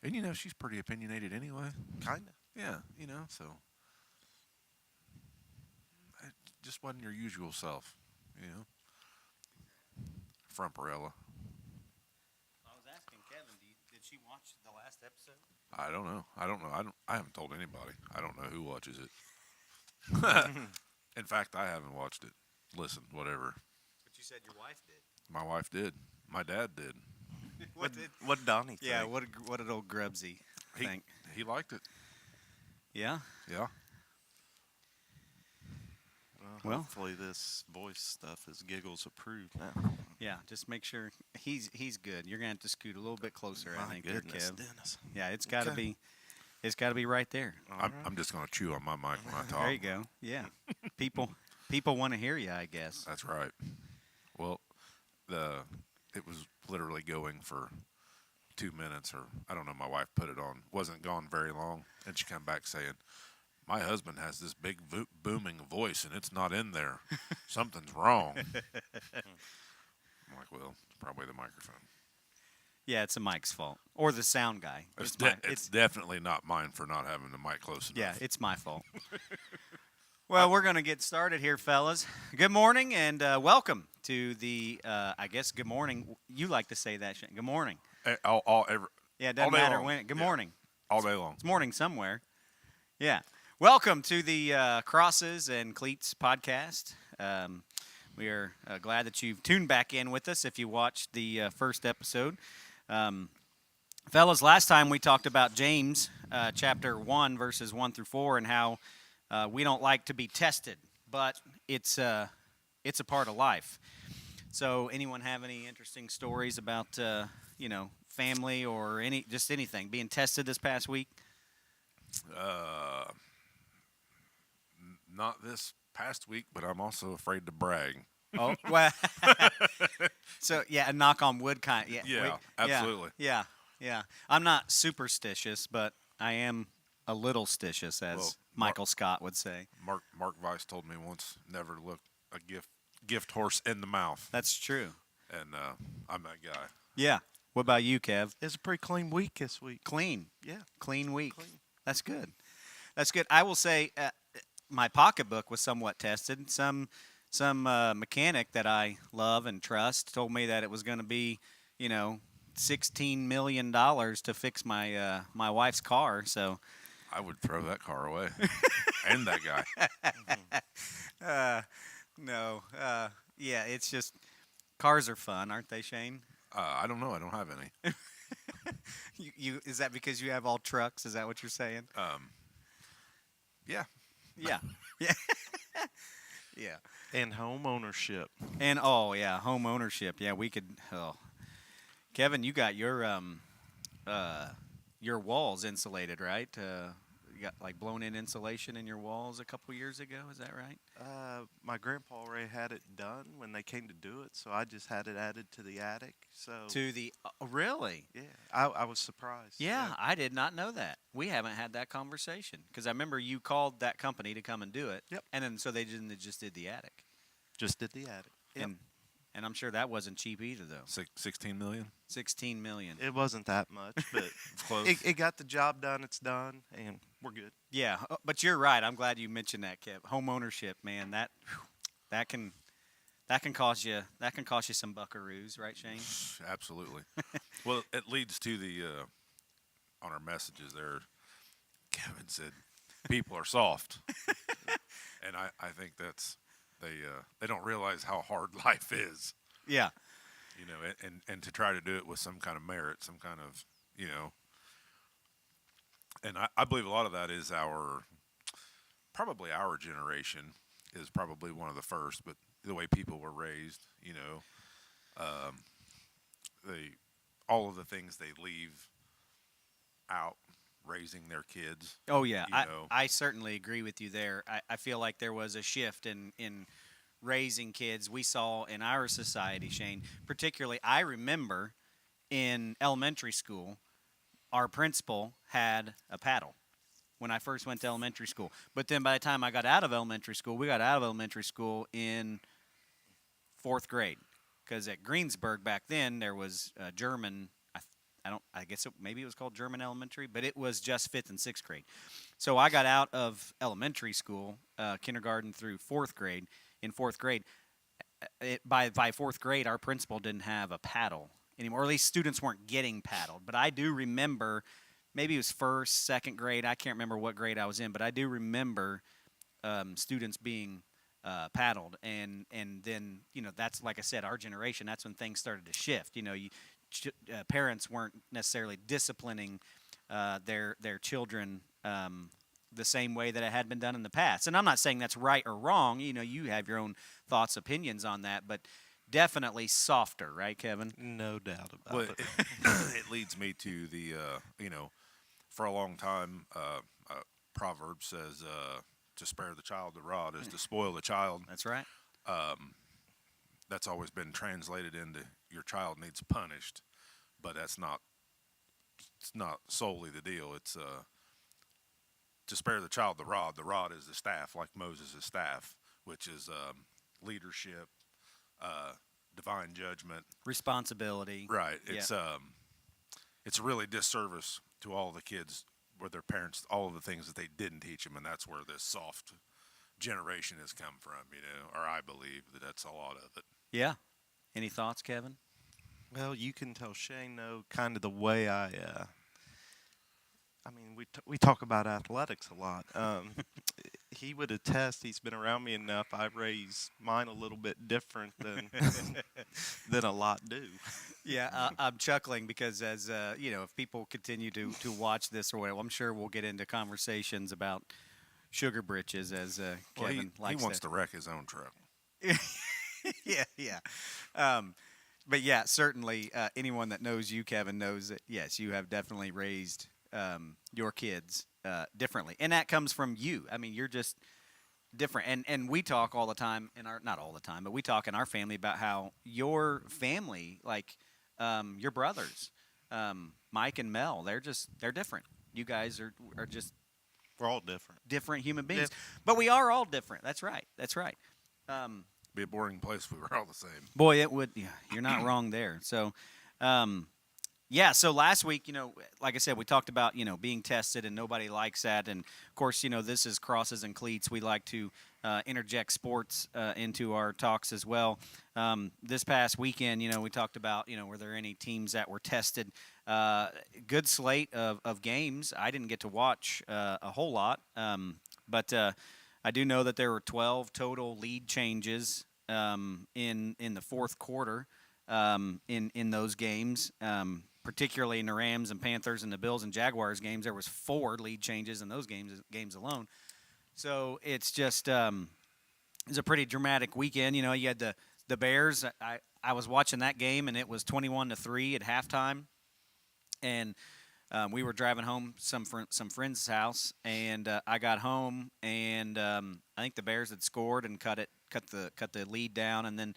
And she's pretty opinionated anyway. Kinda. Yeah, so it just wasn't your usual self, you know. Frumperella. I was asking Kevin, did she watch the last episode? I don't know. I haven't told anybody. I don't know who watches it. In fact, I haven't watched it. Listen, whatever. But you said your wife did. My wife did. My dad did. What did Donnie think? Yeah, what did old Grubsy He think? he liked it. Yeah? Yeah. Well. Hopefully this voice stuff is Giggles approved now. Yeah, just make sure he's good. You're gonna have to scoot a little bit closer, I My think, goodness, there, Kev. Dennis. Yeah, it's gotta Okay. be right there. I'm just gonna chew on my mic when I talk. There you go. Yeah. People want to hear you, I guess. That's right. Well, it was literally going for 2 minutes, or I don't know. My wife put it on. Wasn't gone very long, and she came back saying, "My husband has this big booming voice, and it's not in there. Something's wrong." I'm like, well, it's probably the microphone. Yeah, it's the mic's fault or the sound guy. It's definitely not mine for not having the mic close enough. Yeah, it's my fault. Well, we're going to get started here, fellas. Good morning and welcome to the, I guess, good morning. You like to say that, Shane. Good morning. Yeah, it all doesn't day matter long. when. Good Yeah. morning. All day long. It's morning somewhere. Yeah. Welcome to the Crosses and Cleats podcast. We are glad that you've tuned back in with us if you watched the first episode. Fellas, last time we talked about James chapter 1, verses 1 through 4, and how we don't like to be tested, but it's a part of life. So anyone have any interesting stories about, family or anything being tested this past week? Not this past week, but I'm also afraid to brag. Oh, well. So, yeah, a knock on wood kind. Yeah, Yeah, absolutely. Yeah. I'm not superstitious, but I am a little stitious, as Well, Michael Scott would say. Mark Weiss told me once, never look a gift horse in the mouth, That's true. and I'm that guy. Yeah. What about you, Kev? It's a pretty clean week this week. Clean. Yeah. Clean week. Clean. That's good. That's good. I will say my pocketbook was somewhat tested. Some mechanic that I love and trust told me that it was going to be, $16 million to fix my my wife's car. So I would throw that car away, and that guy. no, yeah, it's just cars are fun, aren't they, Shane? I don't know. I don't have any. You is that because you have all trucks? Is that what you're saying? Yeah. Yeah, yeah, yeah. And home ownership. And home ownership. Yeah, we could. Oh, Kevin, you got your walls insulated, right? You got like blown-in insulation in your walls a couple years ago. Is that right? My grandpa already had it done when they came to do it, so I just had it added to the attic. So To the really? yeah, I was surprised. Yeah, I did not know that. We haven't had that conversation because I remember you called that company to come and do it. Yep. And then so they just did the attic. Just did the attic. Yep. And I'm sure that wasn't cheap either, though. 16 million. 16 million. It wasn't that much, but Close. it got the job done. It's done, and we're good. Yeah, but you're right. I'm glad you mentioned that, Kev. Home ownership, man, that can cost you some buckaroos, right, Shane? Absolutely. Well, it leads to the on our messages there. Kevin said, "People are soft," and I think that's they don't realize how hard life is. Yeah. And to try to do it with some kind of merit, some kind of and I believe a lot of that is probably our generation is probably one of the first, but the way people were raised, all of the things they leave out raising their kids. Oh yeah, you know. I certainly agree with you there. I feel like there was a shift in raising kids we saw in our society, Shane. Particularly, I remember in elementary school, our principal had a paddle when I first went to elementary school. But then by the time I got out of elementary school, we got out of elementary school in 4th grade. Because at Greensburg back then, there was German, I guess maybe it was called German elementary, but it was just 5th and 6th grade. So I got out of elementary school, kindergarten through 4th grade. In 4th grade, by 4th grade, our principal didn't have a paddle anymore, or at least students weren't getting paddled. But I do remember, maybe it was 1st, 2nd grade. I can't remember what grade I was in, but I do remember students being paddled, and then that's, like I said, our generation. That's when things started to shift. Parents weren't necessarily disciplining their children the same way that it had been done in the past. And I'm not saying that's right or wrong. You have your own thoughts, opinions on that, but definitely softer, right, Kevin? No doubt about Well, it. it leads me to the for a long time, Proverbs says to spare the child the rod is to spoil the child. That's right. That's always been translated into your child needs punished, but it's not solely the deal. It's to spare the child the rod. The rod is the staff, like Moses' staff, which is leadership, divine judgment, Responsibility. right. Yeah. It's a really disservice to all the kids where their parents, all of the things that they didn't teach them, and that's where this soft generation has come from, or I believe that's a lot of it. Yeah. Any thoughts, Kevin? Well, you can tell Shane, though, kind of the way I mean, we talk about athletics a lot. He would attest. He's been around me enough. I raise mine a little bit different than than a lot do. Yeah, I'm chuckling because as if people continue to watch this or whatever, I'm sure we'll get into conversations about sugar britches as Well, Kevin he likes wants to. to wreck his own truck. Yeah. But yeah, certainly anyone that knows you, Kevin, knows that yes, you have definitely raised your kids differently, and that comes from you. I mean, you're just different, and we talk all the time not all the time, but we talk in our family about how your family, like your brothers, Mike and Mel, they're different. You guys are just We're all different. human beings, Yep. but we are all different. That's right. Be a boring place if we were all the same. Boy, it would. Yeah, you're not wrong there. So, yeah. So last week, like I said, we talked about being tested, and nobody likes that. And of course, this is Crosses and Cleats. We like to interject sports into our talks as well. This past weekend, we talked about were there any teams that were tested? Good slate of games. I didn't get to watch a whole lot, but. I do know that there were 12 total lead changes in the fourth quarter in those games, particularly in the Rams and Panthers and the Bills and Jaguars games. There was 4 lead changes in those games alone. So it's just it's a pretty dramatic weekend. You had the Bears. I was watching that game, and it was 21-3 at halftime, and we were driving home some friend's house, and I got home, and I think the Bears had scored and cut the lead down. And then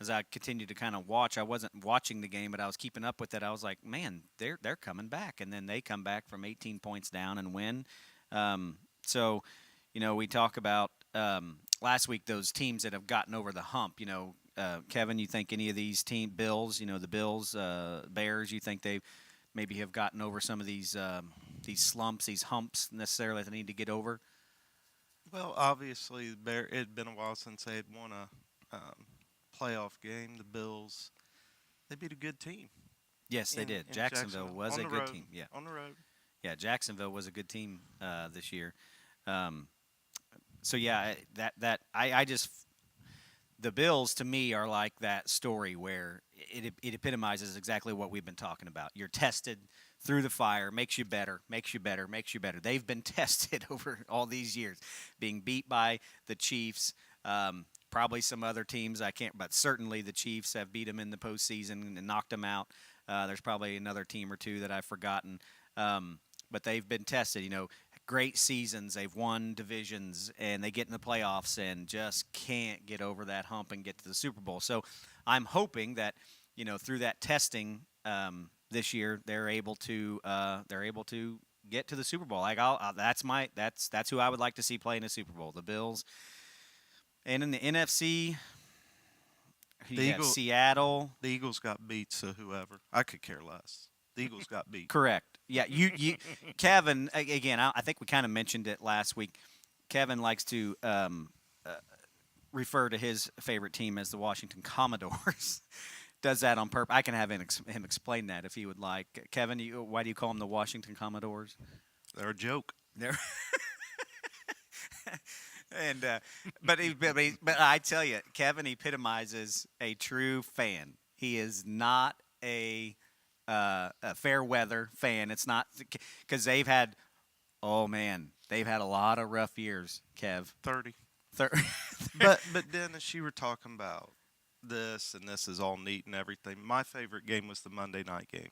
as I continued to kind of watch, I wasn't watching the game, but I was keeping up with it. I was like, man, they're coming back, and then they come back from 18 points down and win. So we talk about last week those teams that have gotten over the hump. Kevin, you think any of these Bills, the Bills, Bears, you think they maybe have gotten over some of these slumps, these humps necessarily that they need to get over? Well, obviously, it had been a while since they had won a playoff game. The Bills, they beat a good team. Yes, they did. in Jacksonville was on a the good road, team. Yeah, on the road. yeah. Jacksonville was a good team this year. So yeah, I just the Bills to me are like that story where it epitomizes exactly what we've been talking about. You're tested through the fire, makes you better, makes you better, makes you better. They've been tested over all these years, being beat by the Chiefs, probably some other teams I can't, but certainly the Chiefs have beat them in the postseason and knocked them out. There's probably another team or two that I've forgotten, but they've been tested. Great seasons. They've won divisions, and they get in the playoffs and just can't get over that hump and get to the Super Bowl. So I'm hoping that through that testing this year they're able to get to the Super Bowl. Like that's who I would like to see play in the Super Bowl. The Bills. And in the NFC, you have Seattle. The Eagles got beat, so whoever. I could care less. The Eagles got beat. Correct. Yeah, Kevin. Again, I think we kind of mentioned it last week. Kevin likes to refer to his favorite team as the Washington Commodores. Does that on purpose. I can have him explain that if he would like. Kevin, why do you call them the Washington Commodores? They're a joke. They're and but I tell you, Kevin epitomizes a true fan. He is not a fair weather fan. It's not because they've had. Oh man, they've had a lot of rough years, Kev. 30. but Dennis, you were talking about this, and this is all neat and everything. My favorite game was the Monday night game.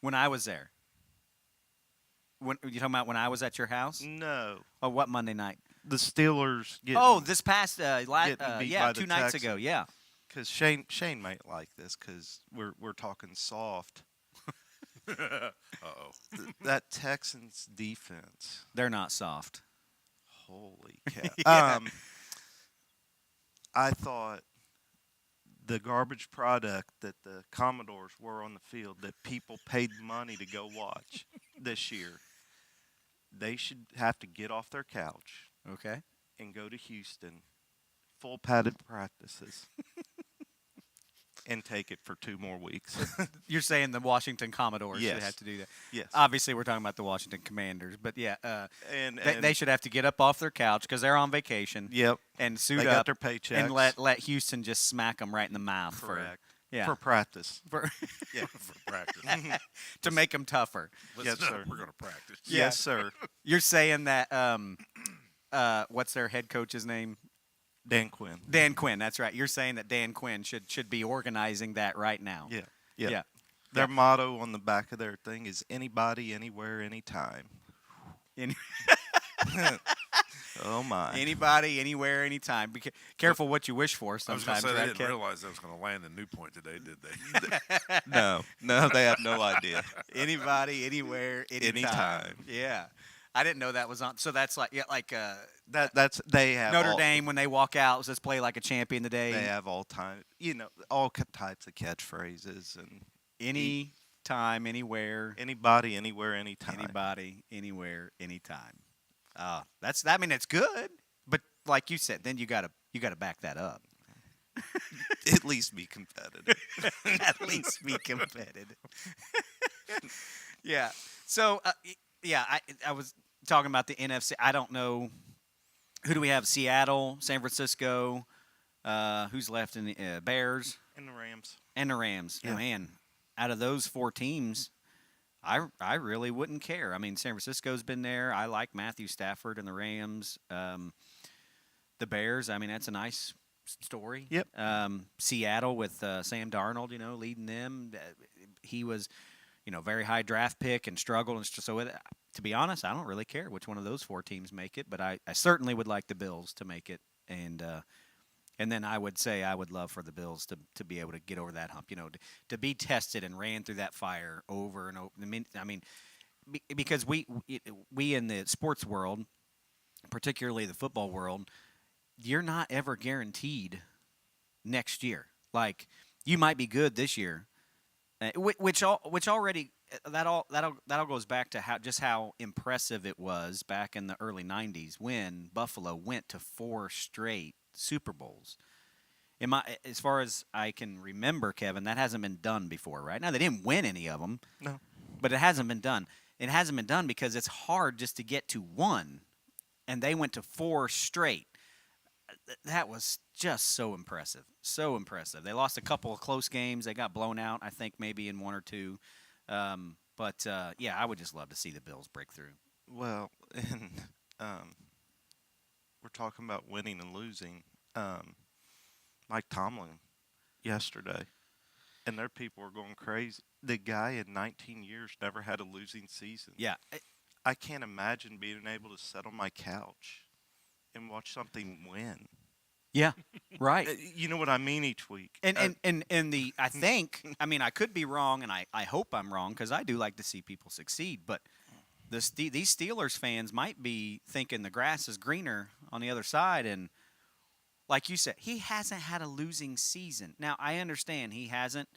When I was there. When you talking about when I was at your house? No. Oh, what Monday night? The Steelers getting, this past beat 2 by the nights ago, Texans. yeah. Because Shane might like this because we're talking soft. Uh-oh. That Texans defense. They're not soft. Holy cow. Yeah. I thought the garbage product that the Commodores were on the field that people paid money to go watch this year, they should have to get off their couch Okay. and go to Houston, full padded practices, and take it for 2 more weeks. You're saying the Washington Commodores should Yes. have to do that. Yes. Obviously, we're talking about the Washington Commanders, but yeah, and they should have to get up off their couch because they're on vacation Yep. and suit They got up their paychecks. and let Houston just smack them right in the mouth. Correct. Yeah. For practice. Yeah, for practice. To make them tougher. Listen Yes, up, sir. we're going to practice. Yeah. Yes, sir. You're saying that what's their head coach's name? Dan Quinn. Dan Quinn. That's right. You're saying that Dan Quinn should be organizing that right now. Yeah. Yeah. Yeah. Their motto on the back of their thing is anybody, anywhere, anytime. Any- Oh, my. Anybody, anywhere, anytime. Be careful what you wish for I was going to sometimes, say they right, didn't Kev? realize I was going to land in Newport today, did they? No, they have no idea. Anybody, anywhere, anytime. Anytime. Yeah. I didn't know that was on. So that's like That's they have Notre all, Dame when they walk out, let's play like a champion today. They have all time, all types of catchphrases and Any time, anywhere, anybody, anywhere, anytime. anybody, anywhere, anytime. It's good, but like you said, then you gotta back that up. At least be competitive. At least be competitive. Yeah. So I was talking about the NFC. I don't know who do we have? Seattle, San Francisco. Who's left in the Bears And the Rams. and the Rams? Yeah. Man, out of those 4 teams, I really wouldn't care. I mean, San Francisco's been there. I like Matthew Stafford and the Rams. The Bears, I mean, that's a nice story. Yep. Seattle with Sam Darnold, leading them. He was, very high draft pick and struggled. And so, to be honest, I don't really care which one of those 4 teams make it, but I certainly would like the Bills to make it. And then I would say I would love for the Bills to be able to get over that hump, to be tested and ran through that fire over and over. I mean, because we in the sports world, particularly the football world, you're not ever guaranteed next year. Like you might be good this year, which already that all goes back to how impressive it was back in the early '90s when Buffalo went to 4 straight Super Bowls. As far as I can remember, Kevin, that hasn't been done before, right? Now they didn't win any of them, No. but it hasn't been done. It hasn't been done because it's hard just to get to 1, and they went to 4 straight. That was just so impressive, so impressive. They lost a couple of close games. They got blown out, I think, maybe in 1 or 2. But I would just love to see the Bills break through. Well, and we're talking about winning and losing. Mike Tomlin yesterday, and their people were going crazy. The guy in 19 years never had a losing season. Yeah. I can't imagine being able to sit on my couch and watch something win. Yeah, right. You know what I mean each week. And I think, I could be wrong, and I hope I'm wrong because I do like to see people succeed. But these Steelers fans might be thinking the grass is greener on the other side, and like you said, he hasn't had a losing season. Now I understand he hasn't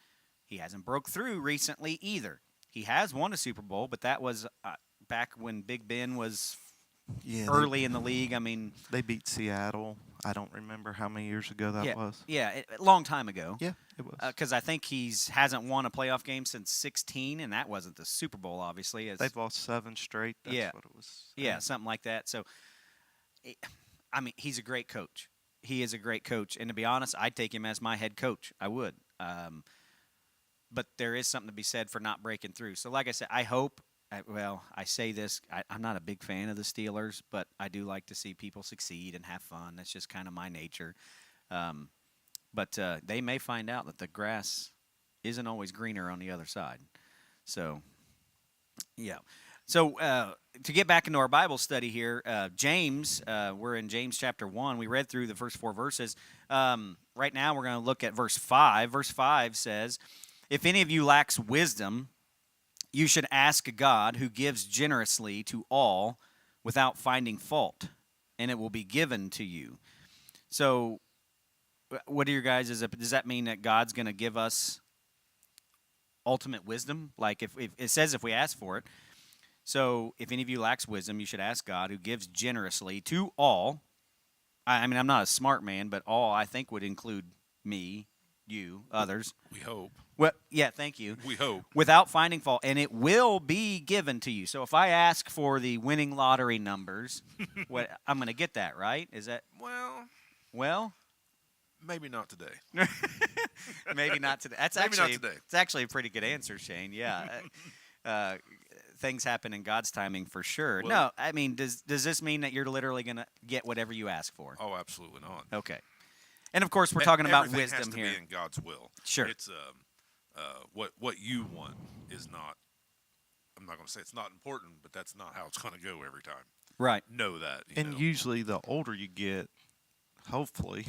broke through recently either. He has won a Super Bowl, but that was back when Big Ben was Yeah, early in the league. I mean, they beat Seattle. I don't remember how many years ago that yeah, was. yeah, a long time ago. Yeah, it was. Because I think hasn't won a playoff game since 16, and that wasn't the Super Bowl, obviously. They've lost 7 straight. That's Yeah. what it was. Yeah, something like that. So, I mean, he's a great coach. He is a great coach, and to be honest, I'd take him as my head coach. I would. But there is something to be said for not breaking through. So, like I said, I hope. I say this. I'm not a big fan of the Steelers, but I do like to see people succeed and have fun. That's just kind of my nature. But they may find out that the grass isn't always greener on the other side. So, yeah. So to get back into our Bible study here, James, we're in James chapter 1. We read through the first 4 verses. Right now we're going to look at verse 5. Verse 5 says, "If any of you lacks wisdom, you should ask God, who gives generously to all without finding fault, and it will be given to you." So what are your guys? Does that mean that God's going to give us ultimate wisdom? Like if it says if we ask for it. So if any of you lacks wisdom, you should ask God, who gives generously to all. I mean, I'm not a smart man, but all I think would include me, you, others. We hope. Well, yeah, thank you. We hope. Without finding fault, and it will be given to you. So if I ask for the winning lottery numbers, I'm going to get that, right? Is that well? Maybe not today. Maybe not today. That's Maybe actually not today. It's actually a pretty good answer, Shane. Yeah. Things happen in God's timing for sure. Well, no, I mean, does this mean that you're literally going to get whatever you ask for? Oh, absolutely not. Okay. And of course, we're talking about Everything wisdom has to here. be in God's will. Sure. It's what you want is not. I'm not going to say it's not important, but that's not how it's going to go every time. Right. Know that. And know. usually, the older you get, hopefully,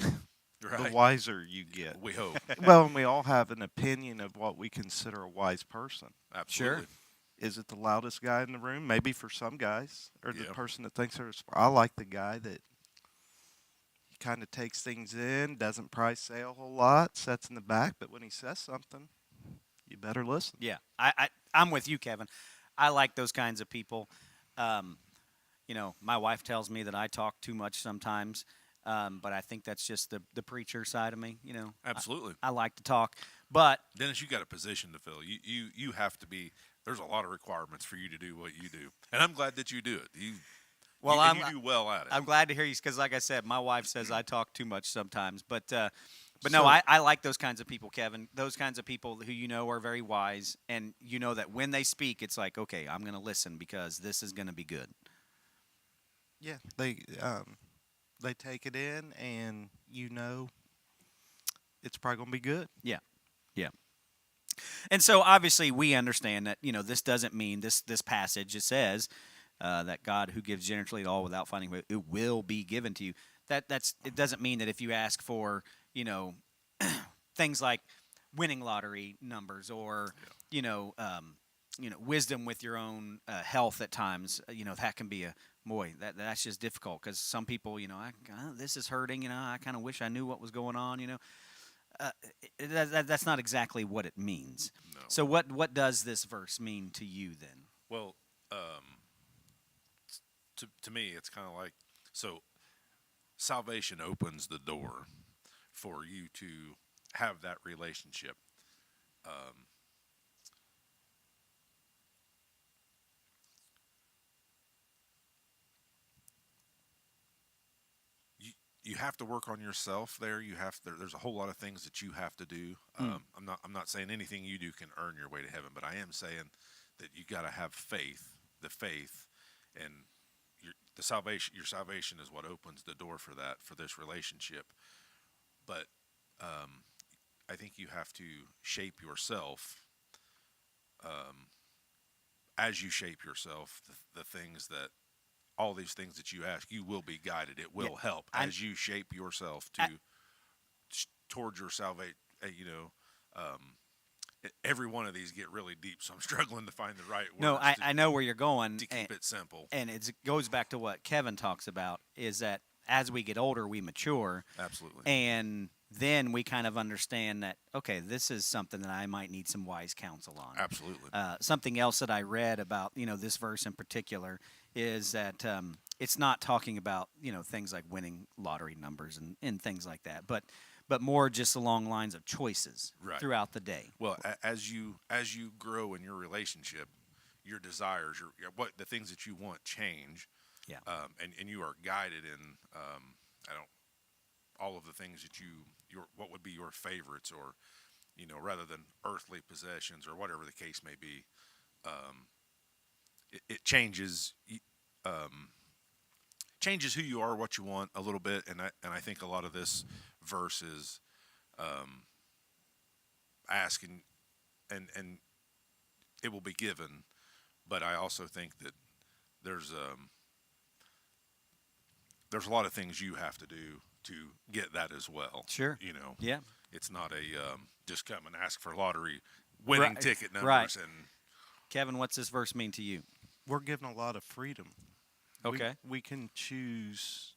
Right. the wiser you get. We hope. Well, and we all have an opinion of what we consider a wise person. Absolutely. Is it the loudest guy in the room? Maybe for some guys, or the Yeah. person that thinks they're. I like the guy that kind of takes things in, doesn't probably say a whole lot, sits in the back, but when he says something, you better listen. Yeah. I'm with you, Kevin. I like those kinds of people. My wife tells me that I talk too much sometimes, but I think that's just the preacher side of me. Absolutely. I like to talk, but Dennis, you got a position to fill. You have to be. There's a lot of requirements for you to do what you do, and I'm glad that you do it. You do well at it. I'm glad to hear you because, like I said, my wife says I talk too much sometimes. But no, So- I like those kinds of people, Kevin. Those kinds of people who are very wise, and you know that when they speak, it's like, okay, I'm going to listen because this is going to be good. Yeah, they take it in, and it's probably gonna be good. Yeah. And so obviously we understand that this doesn't mean this passage. It says that God who gives generously to all without finding it will be given to you. It doesn't mean that if you ask for things like winning lottery numbers or wisdom with your own health at times. That can be that's just difficult because some people this is hurting. I kind of wish I knew what was going on. That's not exactly what it means. No. So what does this verse mean to you then? Well, to me, it's kind of like salvation opens the door for you to have that relationship. You have to work on yourself there. There's a whole lot of things that you have to do. I'm not saying anything you do can earn your way to heaven, but I am saying that you got to have faith. The faith and your salvation is what opens the door for this relationship. But I think you have to shape yourself. As you shape yourself, the things that. All these things that you ask, you will be guided. It will help as you shape yourself towards your salvation. Every one of these get really deep, so I'm struggling to find the right words. No, I know where you're going. To keep it simple. And it goes back to what Kevin talks about, is that as we get older, we mature. Absolutely. And then we kind of understand that, okay, this is something that I might need some wise counsel on. Absolutely. Something else that I read about, this verse in particular is that it's not talking about, things like winning lottery numbers and things like that, but more just along lines of choices Right. throughout the day. Well, as you grow in your relationship, your desires, what the things that you want change. Yeah. And you are guided in I don't all of the things that your what would be your favorites, or rather than earthly possessions or whatever the case may be. It changes changes who you are, what you want a little bit, and I think a lot of this verse is asking, and it will be given, but I also think that there's a lot of things you have to do to get that as well. Sure. Yeah. It's not a just come and ask for lottery winning Right. ticket numbers. Right. And Kevin, what's this verse mean to you? We're given a lot of freedom. Okay. We can choose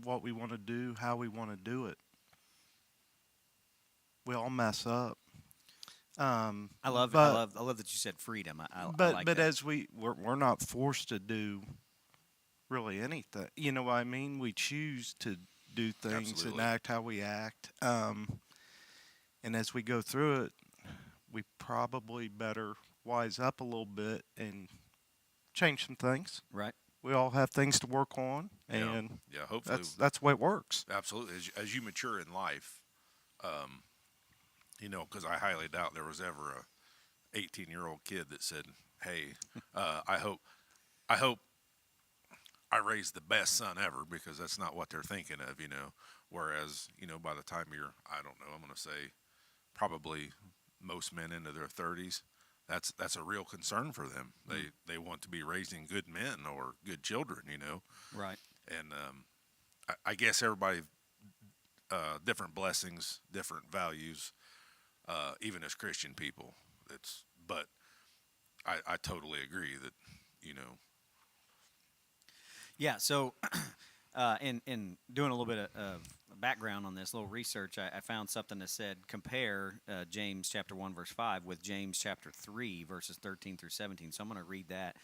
what we want to do, how we want to do it. We all mess up. I love but, I love that you said freedom. I but like but that. as we're not forced to do really anything. You know what I mean? We choose to do things Absolutely. and act how we act. And as we go through it, we probably better wise up a little bit and change some things. Right. We all have things to work on, and yeah, hopefully that's the way it works. absolutely as you mature in life, because I highly doubt there was ever a 18-year-old kid that said, "Hey, I hope I raised the best son ever," because that's not what they're thinking of. Whereas by the time you're, I don't know, I'm going to say probably most men into their 30s, that's a real concern for them. They want to be raising good men or good children. Right. And I guess everybody different blessings, different values, even as Christian people. But I totally agree that Yeah. So, in doing a little bit of background on this, little research, I found something that said compare James chapter 1 verse 5 with James chapter 3 verses 13 through 17. So I'm going to read that.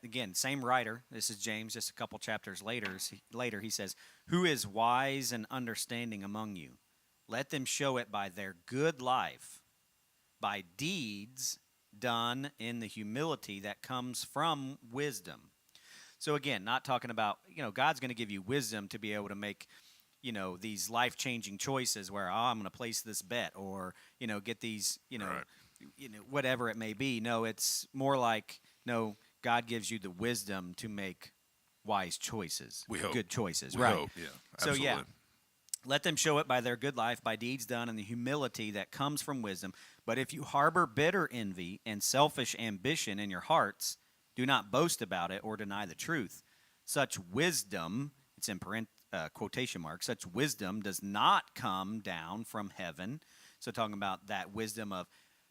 Again, same writer. This is James. Just a couple chapters later, he says, "Who is wise and understanding among you? Let them show it by their good life, by deeds done in the humility that comes from wisdom." So again, not talking about, God's going to give you wisdom to be able to make, these life-changing choices where, I'm going to place this bet or, get these, Right. Whatever it may be. No, it's more like, no, God gives you the wisdom to make wise choices, We hope. good choices, we right? hope. Yeah, So absolutely. yeah, let them show it by their good life, by deeds done, and the humility that comes from wisdom. But if you harbor bitter envy and selfish ambition in your hearts, do not boast about it or deny the truth. Such wisdom, it's in quotation marks, such wisdom does not come down from heaven. So talking about that wisdom of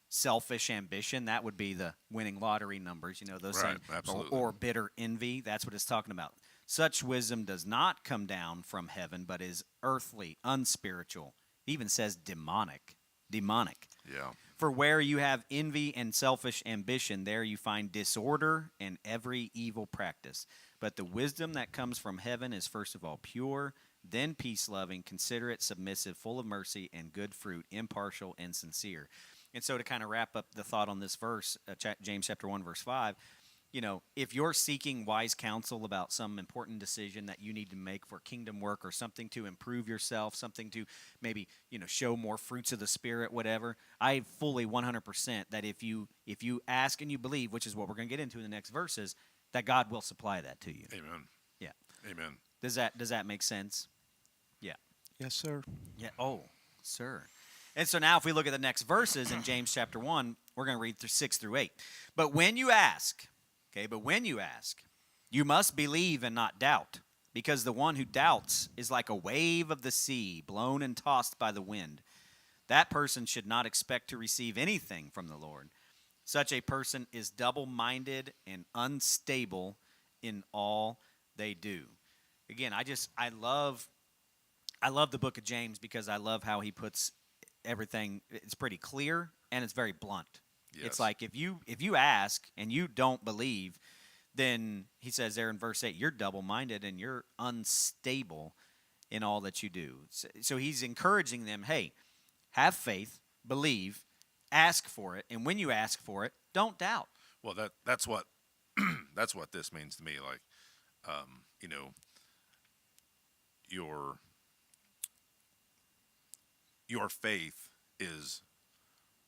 selfish ambition, that would be the winning lottery numbers, those Right, things, absolutely. or bitter envy. That's what it's talking about. Such wisdom does not come down from heaven, but is earthly, unspiritual. It even says demonic. Demonic. Yeah. For where you have envy and selfish ambition, there you find disorder and every evil practice. But the wisdom that comes from heaven is first of all pure, then peace-loving, considerate, submissive, full of mercy and good fruit, impartial and sincere. And so to kind of wrap up the thought on this verse, James chapter 1, verse 5, if you're seeking wise counsel about some important decision that you need to make for kingdom work or something to improve yourself, something to maybe, show more fruits of the Spirit, whatever, I fully 100% that if you ask and you believe, which is what we're going to get into in the next verses, that God will supply that to you. Amen. Yeah. Amen. Does that make sense? Yeah. Yes, sir. Yeah. Oh, sir. And so now if we look at the next verses in James chapter 1, we're going to read through 6 through 8. But when you ask, you must believe and not doubt, because the one who doubts is like a wave of the sea, blown and tossed by the wind. That person should not expect to receive anything from the Lord. Such a person is double-minded and unstable in all they do. Again, I love I love the book of James because I love how he puts everything. It's pretty clear and it's very blunt. It's Yes. like if you ask and you don't believe, then he says there in verse 8, you're double-minded and you're unstable in all that you do. So he's encouraging them, hey, have faith, believe, ask for it, and when you ask for it, don't doubt. Well, that's what that's what this means to me. Like, you know, your your faith is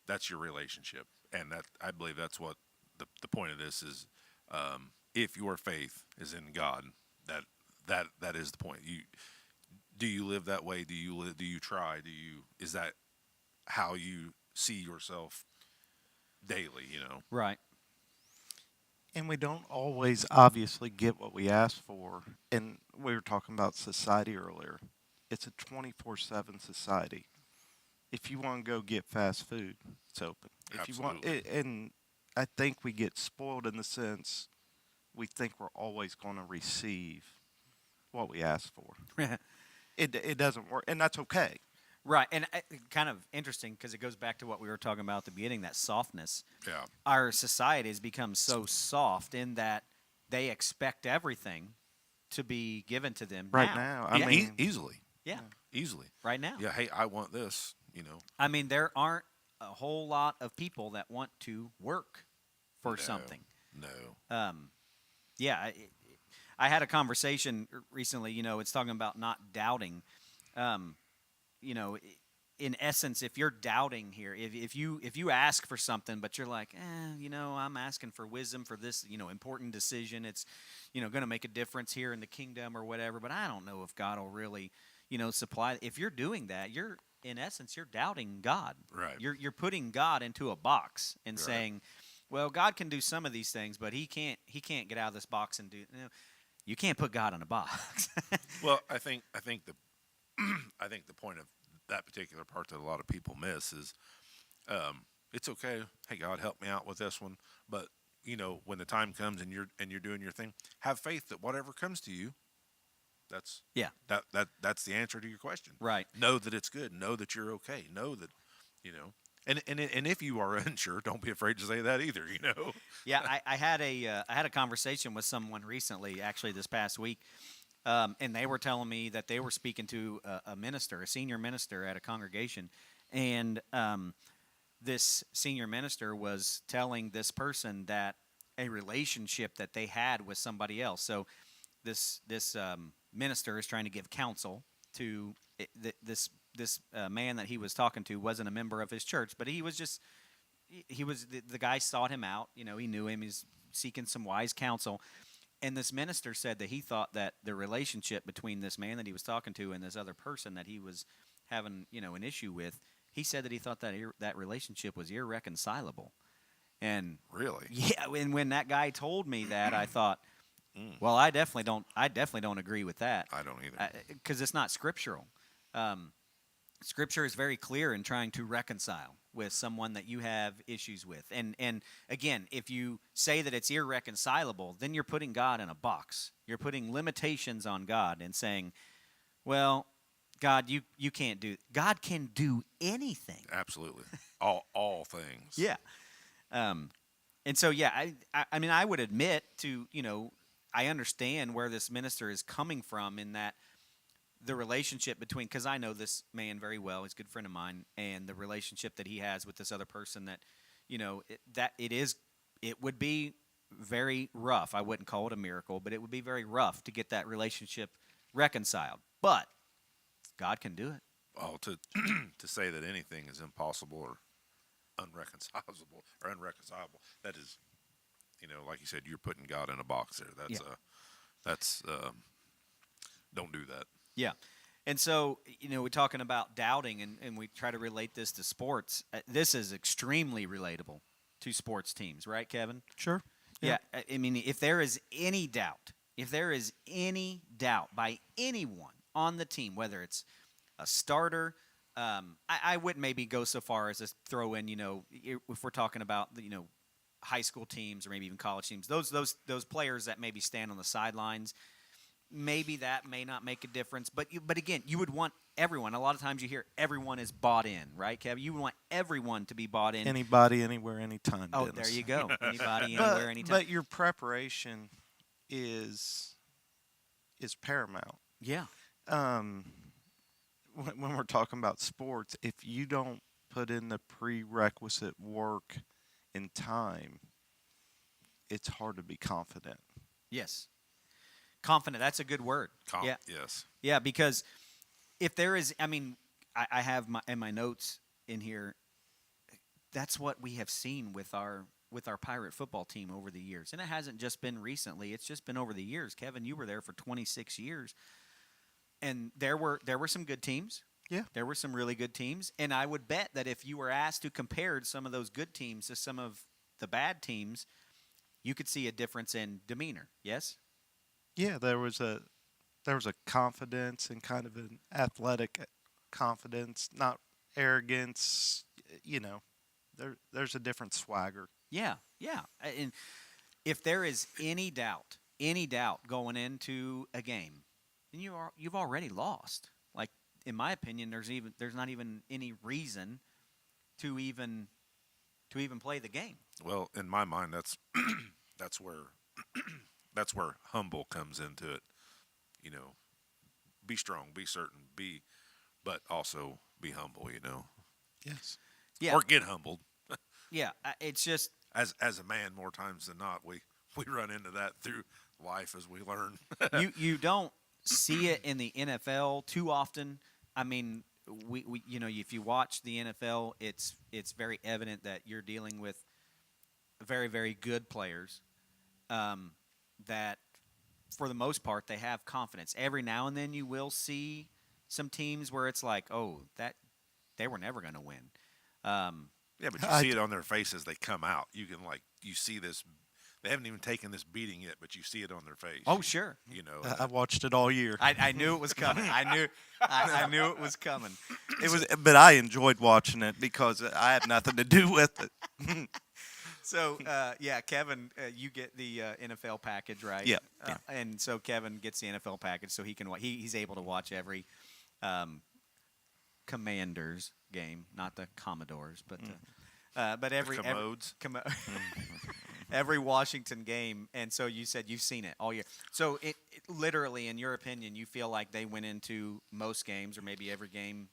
that's your relationship, and that I believe that's what the point of this is. If your faith is in God, that is the point. Do you live that way? Do you try? Is that how you see yourself daily? You know. Right. And we don't always obviously get what we ask for. And we were talking about society earlier. It's a 24/7 society. If you want to go get fast food, it's open. If you want, Absolutely. and I think we get spoiled in the sense we think we're always going to receive what we ask for. It doesn't work, and that's okay. Right. And kind of interesting because it goes back to what we were talking about at the beginning, that softness. Yeah. Our society has become so soft in that they expect everything to be given to them Right now, I Yeah. mean- Easily. Yeah. Easily. Right now. Yeah. Hey, I want this. You know. I mean, there aren't a whole lot of people that want to work for No. something. No. Yeah, I had a conversation recently. It's talking about not doubting. You know, in essence, if you're doubting here, if you ask for something, but you're like, I'm asking for wisdom for this, important decision. It's, going to make a difference here in the kingdom or whatever. But I don't know if God will really, supply. If you're doing that, in essence, you're doubting God. Right. You're putting God into a box and Right. saying, well, God can do some of these things, but He can't get out of this box and do. You can't put God in a box. Well, I think the I think the point of that particular part that a lot of people miss is, it's okay. Hey, God, help me out with this one. But when the time comes and you're doing your thing, have faith that whatever comes to you, that's Yeah. that's the answer to your question. Right. Know that it's good. Know that you're okay. Know that, and if you are unsure, don't be afraid to say that either. Yeah, I had a conversation with someone recently, actually this past week, and they were telling me that they were speaking to a senior minister at a congregation, and this senior minister was telling this person that a relationship that they had with somebody else. So this minister is trying to give counsel to this man that he was talking to. Wasn't a member of his church, but he was the guy sought him out. He knew him. He's seeking some wise counsel. And this minister said that he thought that the relationship between this man that he was talking to and this other person that he was having, an issue with, he said that he thought that that relationship was irreconcilable. And Really? yeah, and when that guy told me that, I thought, well, I definitely don't agree with that. I don't either. Because it's not scriptural. Scripture is very clear in trying to reconcile with someone that you have issues with. And again, if you say that it's irreconcilable, then you're putting God in a box. You're putting limitations on God and saying, well, God, you can't do. God can do anything. Absolutely. All things. Yeah. And so, yeah, I mean, I would admit to, I understand where this minister is coming from in that the relationship between, because I know this man very well, he's a good friend of mine, and the relationship that he has with this other person that, it would be very rough. I wouldn't call it a miracle, but it would be very rough to get that relationship reconciled. But God can do it. Well, to to say that anything is impossible or unreconcilable, that is, like you said, you're putting God in a box there. That's don't do that. Yeah. And so, we're talking about doubting, and we try to relate this to sports. This is extremely relatable to sports teams, right, Kevin? Sure. Yeah. I mean, if there is any doubt by anyone on the team, whether it's a starter, I wouldn't maybe go so far as to throw in, if we're talking about, high school teams or maybe even college teams, those players that maybe stand on the sidelines, maybe that may not make a difference. But again, you would want everyone. A lot of times you hear everyone is bought in, right, Kev? You want everyone to be bought in. Anybody, anywhere, anytime. Oh, Dennis. there you go. Anybody, But, anywhere, anytime. but your preparation is paramount. Yeah. When we're talking about sports, if you don't put in the prerequisite work in time, it's hard to be confident. Yes. Confident. That's a good word. Yeah. Yes. Yeah, because if there is, I mean, I have in my notes in here. That's what we have seen with our Pirate football team over the years, and it hasn't just been recently. It's just been over the years. Kevin, you were there for 26 years, and there were some good teams. Yeah, there were some really good teams, and I would bet that if you were asked to compare some of those good teams to some of the bad teams, you could see a difference in demeanor. Yes. Yeah, there was a confidence and kind of an athletic confidence, not arrogance. You know, there's a different swagger. Yeah, yeah. And if there is any doubt going into a game, then you've already lost. Like, in my opinion, there's not even any reason to even play the game. Well, in my mind, that's that's where humble comes into it. You know, be strong, be certain, but also be humble. You know, Yes. Yeah. or get humbled. Yeah, it's just As a man, more times than not, we run into that through life as we learn. you don't see it in the NFL too often. I mean, we if you watch the NFL, it's very evident that you're dealing with very, very good players that, for the most part, they have confidence. Every now and then you will see some teams where it's like, oh, that they were never going to win. Yeah, but you see it on their faces. They come out. You see this. They haven't even taken this beating yet, but you see it on their face. Oh, sure. You know. I watched it all year. I knew it was coming. I knew it was coming. But I enjoyed watching it because I had nothing to do with it. So, Kevin, you get the NFL package, right? Yeah. And so Kevin gets the NFL package, so he can he's able to watch every Commanders game, not the Commodores, but every Commodes. every Washington game. And so you said you've seen it all year. So it literally, in your opinion, you feel like they went into most games or maybe every game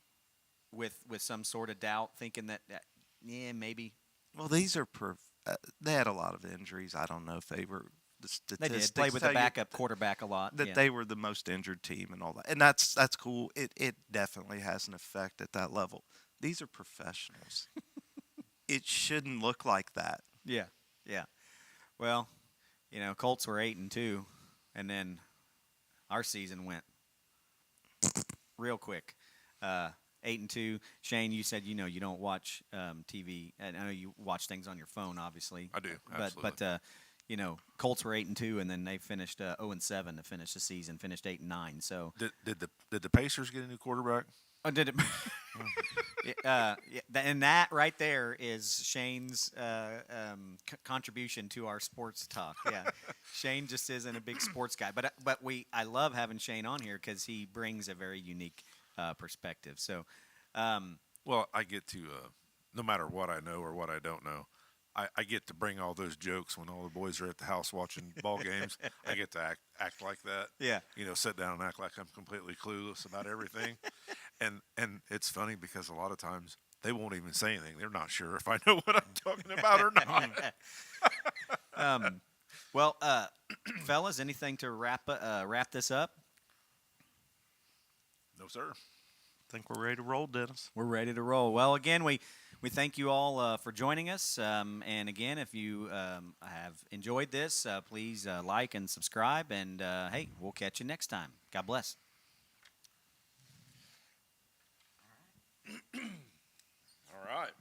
with some sort of doubt, thinking that maybe. Well, these are they had a lot of injuries. I don't know if they were the They statistics. did play with the tell you backup quarterback a lot. that yeah. they were the most injured team and all that, and that's cool. It definitely has an effect at that level. These are professionals. It shouldn't look like that. Yeah. Well, Colts were 8-2, and then our season went real quick. 8-2. Shane, you said you don't watch TV, and I know you watch things on your phone, obviously. I do, absolutely. But Colts were 8-2, and then they finished 0-7 to finish the season. Finished 8-9. So did the Pacers get a new quarterback? Oh, did it? And that right there is Shane's contribution to our sports talk. Yeah, Shane just isn't a big sports guy, but I love having Shane on here because he brings a very unique perspective. So, Well, I get to no matter what I know or what I don't know, I get to bring all those jokes when all the boys are at the house watching ball games. I get to act like that. Yeah. Sit down and act like I'm completely clueless about everything. And it's funny because a lot of times they won't even say anything. They're not sure if I know what I'm talking about or not. Well, fellas, anything to wrap this up? No, sir. I think we're ready to roll, Dennis. We're ready to roll. Well, again, we thank you all for joining us. And again, if you have enjoyed this, please like and subscribe. And hey, we'll catch you next time. God bless. All right.